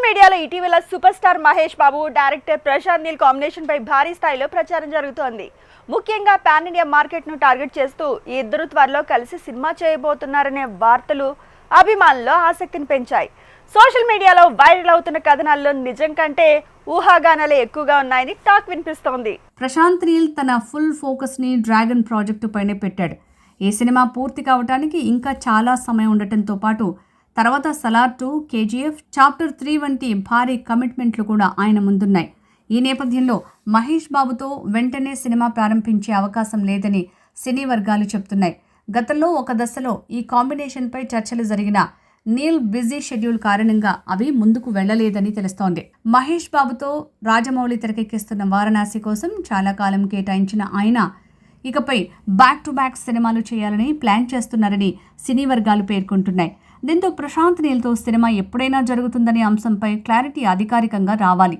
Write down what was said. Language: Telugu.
మీడియాలో ఇటీవల super star Mahesh Babu director Prashanth Neel combination పై భారీ స్థాయిలో ప్రచారం జరుగుతోంది. ముఖ్యంగా పాన్ ఇండియా మార్కెట్ ను టార్గెట్ చేస్తూ ఈ ఇద్దరు త్వరలో కలిసి సినిమా చేయబోతున్నారనే వార్తలు అభిమానుల్లో ఆసక్తిని పెంచాయి. సోషల్ మీడియాలో వైరల్ అవుతున్న కథనాల్లో నిజం కంటే ఊహాగానాలే ఎక్కువగా ఉన్నాయని టాక్ వినిపిస్తోంది. ప్రశాంత్ నీల్ తన ఫుల్ ఫోకస్ ని డ్రాగన్ ప్రాజెక్టు పైనే పెట్టాడు. ఈ సినిమా పూర్తి కావడానికి ఇంకా చాలా సమయం ఉండటంతో పాటు తర్వాత సలార్ 2, KGF, చాప్టర్ 3 వంటి భారీ కమిట్మెంట్లు కూడా ఆయన ముందున్నాయి. ఈ నేపథ్యంలో మహేష్ బాబుతో వెంటనే సినిమా ప్రారంభించే అవకాశం లేదని సినీ వర్గాలు చెప్తున్నాయి. గతంలో ఒక దశలో ఈ కాంబినేషన్పై చర్చలు జరిగిన నీల్ బిజీ షెడ్యూల్ కారణంగా అవి ముందుకు వెళ్లలేదని తెలుస్తోంది. మహేష్ బాబుతో రాజమౌళి తెరకెక్కిస్తున్న వారణాసి కోసం చాలా కాలం కేటాయించిన ఆయన ఇకపై బ్యాక్ టు బ్యాక్ సినిమాలు చేయాలని ప్లాన్ చేస్తున్నారని సినీ వర్గాలు పేర్కొంటున్నాయి. దీంతో ప్రశాంత్ నీల్తో సినిమా ఎప్పుడైనా జరుగుతుందనే అంశంపై క్లారిటీ అధికారికంగా రావాలి.